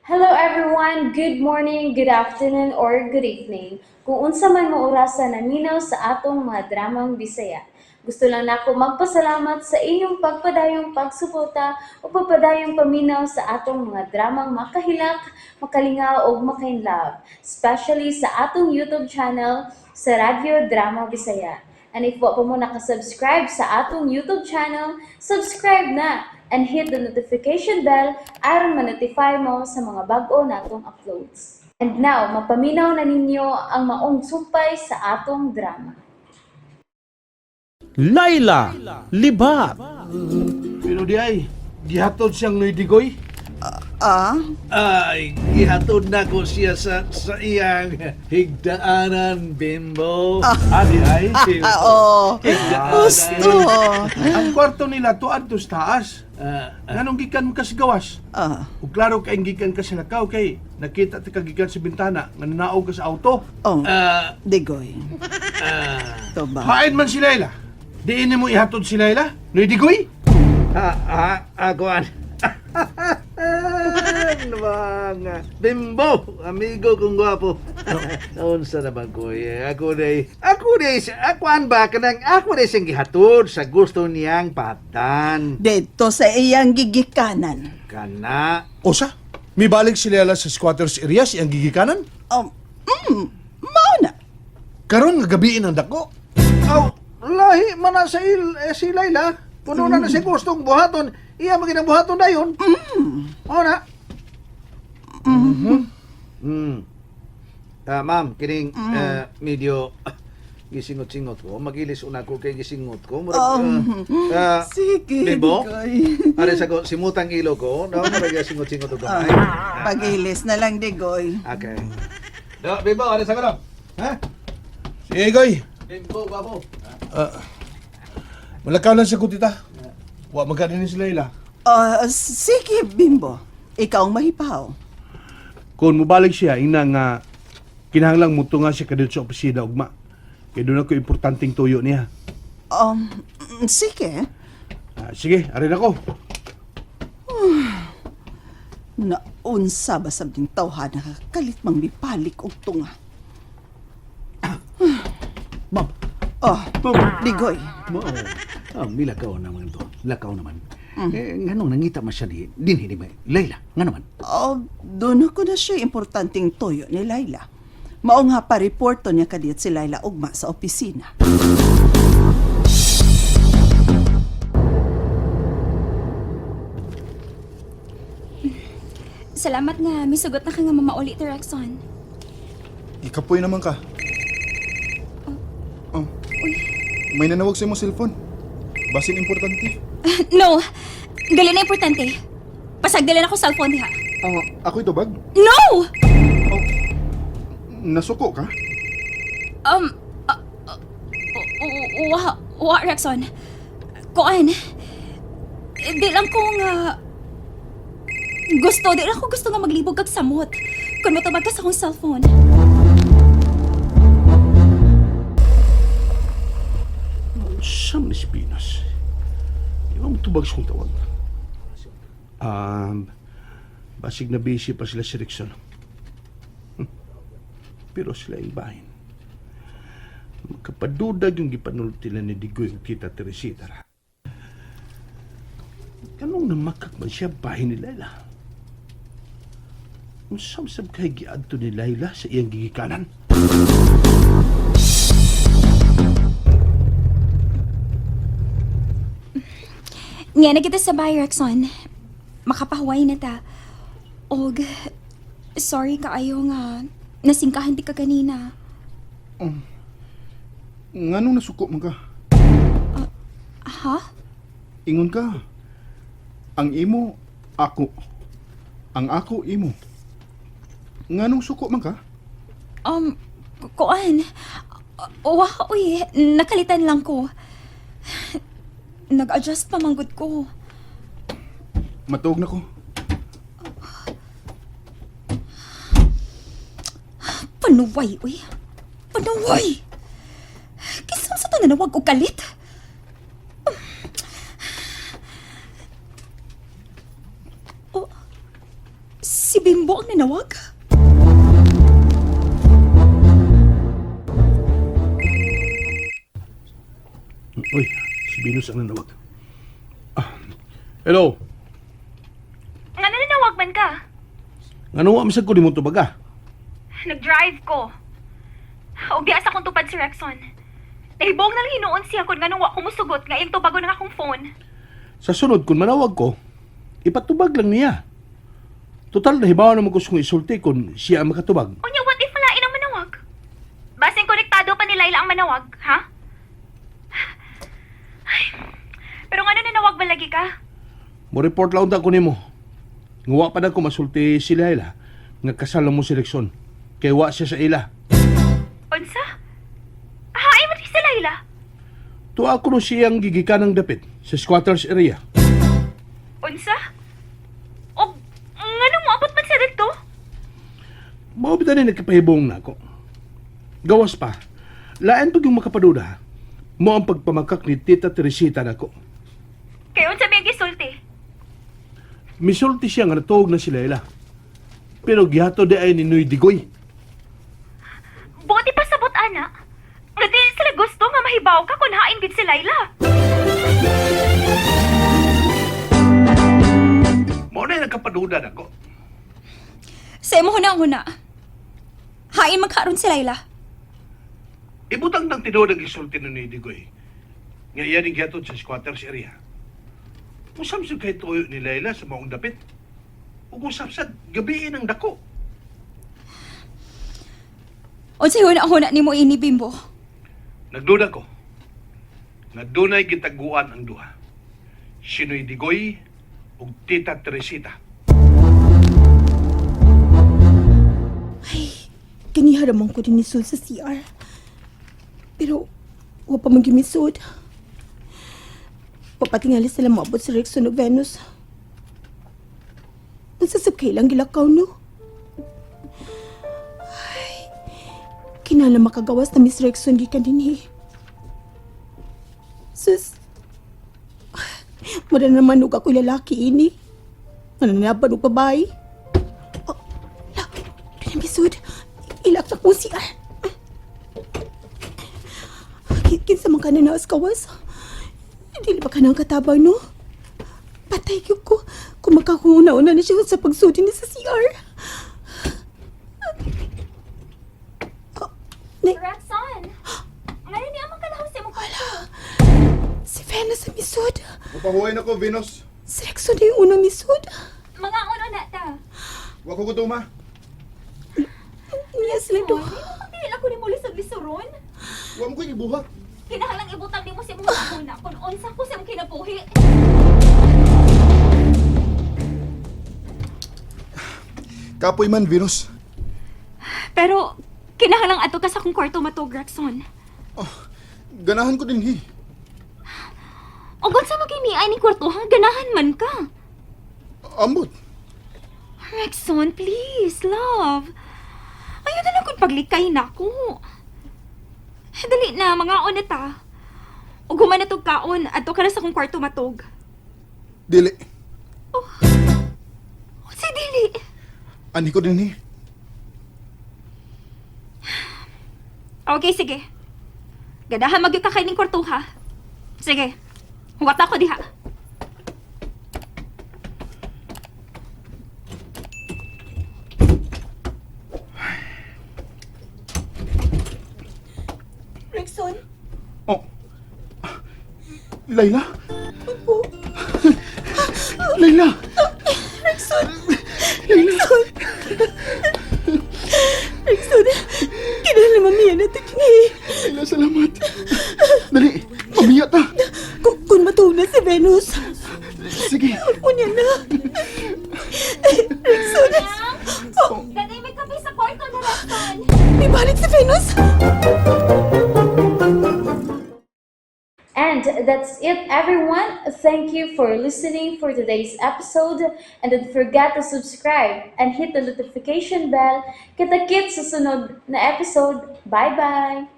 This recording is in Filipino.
Hello everyone, good morning, good afternoon, or good evening. Kung unsa man mo orasan naminaw sa atong mga dramang Bisaya. Gusto lang nako magpasalamat sa inyong pagpadayong pagsuporta o pagpadayong paminaw sa atong mga dramang makahilak, makalingaw o makainlove, especially sa atong YouTube channel sa Radyo Drama Bisaya. And if wa pa mo nakasubscribe sa atong YouTube channel, subscribe na and hit the notification bell aron ma-notify mo sa mga bag-o natong uploads. And now, mapaminaw na ninyo ang maong sumpay sa atong drama. Laila Libat. Pero di ay, gihatod siyang Noydigoy. Ay, gihatod na ko siya sa iyang higdaanan, bimbo. Di ay. Oo. Higdaanan. Gusto. Ang kwarto nila tuad to sa taas. Nganong gikan mo kasi gawas? Ug klaro kay gikan ka sa lakaw kay nakita ti kagikan sa bintana nga nanaog ka sa auto. Oh, Ah, Digoy. ah, To ba? hain man si Layla. Diin mo ihatod si Layla? Noydigoy? Aguan. Ano ba nga? Bimbo, amigo kong gwapo. Unsa naman ko ako akuan ba kanang ako na siyang gihatod sa gusto niyang patan. Dito sa iyang gigikanan. Kana. Osa? May balik si Lela sa squatters area siyang gigikanan? Mauna. Karon nga gabiin ang dako. Aw, lahi man na si Layla. Puno na siya gustong buhaton. Iya maging buhaton na yun. Oo na. Ma'am, kining medyo gisingot-singot ko. Magilis una ko kay gisingot ko. Sige, Bimbo? Digoy. Are sa ko, simutang ilo ko. No, marag singot-singot ko. Pagilis na lang, Digoy. Okay. Bimbo, are sa ko. Ha? Sige, Goy. Bimbo, babo. Malakaw lang sa kutita. Wa magkanin si Layla. Sige, Bimbo. Ikaw ang mahipaw. Kung mubalik siya, ina nga kinahanglang muto nga siya kadito sa opisina ugma. Kaya doon ako importanteng tuyo niya. Sige. Sige, arin ako. Naunsa ba sabing tawhan nakakalit mang mipalik og tunga. Ma'am. Digoy. Milakaw naman to. Lakaw naman. Nganong nangita man siya din hindi ba? Layla, nga naman. Doon ako na siya importanteng toyo ni Layla. Mao nga pa-reporto niya kadiyot si Layla ugma sa opisina. Salamat nga, misugot na ka nga mamauli ti Rexon. Ikapoy naman ka. Oh. May nanawag sa imong cellphone. Basin importante. No! Gali na importante. Pasagdala na ko cellphone diha. Ako ito bag. No! Nasuko ka? Wa, Rexon. Kuan. Di lang ko nga... Di lang ko gusto nga maglibog kag samot. Kung matubag ka sa akong cellphone. Sam ni Pinas. Iba mo tubag sa kong tawag. Basig na busy pa sila si Rickson. Pero sila yung bahin. Magkapadudag yung gipanulot nila ni Digoy yung kita Teresita. Kanong namakak man siya bahin ni Layla? Ang samsam kay giadto ni Layla sa iyang gigikanan. Nga na kita sa bahay, Rexon. Makapahuway na ta. Og, sorry kaayo nga nasingkahan ti ka kanina. Nganong nasuko man ka? Ha? Ingon ka. Ang imo, ako. Ang ako, imo. Nganong suko man ka? Kuan. Uy, nakalitan lang ko. Nag-adjust pa manggod ko. Matuog na ko. Panuway, uy. Panuway! Kisam sa to nanawag o kalit? Si Bimbo ang nanawag? Uy, si Venus ang nanawag. Hello, Nga nanawag man ka. nga nung amisag ko ni mo tubaga. Nag-drive ko. O biasa kong tupad si Rexon. Nahibog na hinuon siya kung nga nung wa ko musugot nga yung tubago ng akong phone. Sa sunod, kung manawag ko, ipatubag lang niya. Total, nahibawa naman ko kung isulti kung siya ang makatubag. Unya, what if wala inang manawag? Basing konektado pa ni Laila ang manawag, ha? Ay, pero nga nanawag ba lagi ka? Mo report lang ta ko nimo. Ngawa pa na ko masulti si Laila nga kasal mo si Rexon. Kay wa siya sa ila. Unsa? Haay mo si Laila? Tuwa ko no siyang gigikan ng dapit sa squatters area. Unsa? O, nga nung maabot man siya dito? Mao bitaw ni nagkapahibong na ako. Gawas pa. Lain pag yung makapaduda. Mo ang pagpamakak ni Tita Teresita nako. Kaya unsa may gisulti? Misulti siya nga natuog na si Laila. Pero gihato di ay ni Noy Digoy. Buti pa sabot, ana. Nga di sila gusto nga mahibaw ka kung hain gid si Laila. Mo na nagkapaduda nako. Sa imo huna-huna. Hain magkaroon si Laila. Ibutang ng tinuod ang isulti ni Noy Digoy. Nga iyan ang gihatod sa squatters area. Usam sa kay tuyo ni Laila sa maong dapit. Ug usap sa gabiin ang dako. Unsay huna-huna nimo ini, Bimbo? Nagduda ko. Nga dunay gitaguan ang duha. Si Noy Digoy ug Tita Teresita. Kaniha ramang ko din isod sa CR. Pero, wa pa magimisod. Papatingali sila maabot sa Rexon ug Venus. Nagsasabkay lang gilakaw, no? Ay, kinala makagawas na Miss Rexon gikan din, Sus, mura naman ug ako lalaki ini. Mananaban ug babae. Oh, la, pinamisod. Ilak sa kong CR. Kinsa man ka na naas kawas. Hindi ba ka nang katabang, no? Patay ko kung makakuna-una na siya sa pagsudi niya sa CR. Oh, Rexon! Ngayon niya ang kalahos sa mukha ko. si Venus ang misod. Mapahuay na ko, Venus. Si Rexon na yung unang misod. Mga uno na ta. Wa ko gutuma. Niya sila do. Hindi ako ni muli sa lisuron. Wa mo ko ibuhat. Kinahanglang ibutang di mo sa mga una kung unsa ko sa kinabuhi. Kapoy man, Venus. Pero, kinahanglang ato ka sa akong kwarto matog, Rexon. Ganahan ko din, O sa maginiay ni kwartohang ganahan man ka. Ambot. Rexon, please, love. Ayaw na lang kung paglikay na ako. Dali na, mga oneta. O guman na tog kaon, ato ka na sa akong kwarto matog. Dili. Si Dili. Ani ko din, Okay, sige. Ganahan magyukakay ning kwarto, ha? Sige. Huwat ako diha. Rexon, Oh. Layla? opo. Layla! Rexon, kinala mamiya na ito Layla, salamat. Dali, pamiya ta. Kung matuog na si Venus. Sige. Unya na. Ganay may kape sa kwarto na Rexon. May balik si Venus. And that's it, everyone. Thank you for listening for today's episode. And don't forget to subscribe and hit the notification bell. Kita-kits sa sunod na episode. Bye-bye!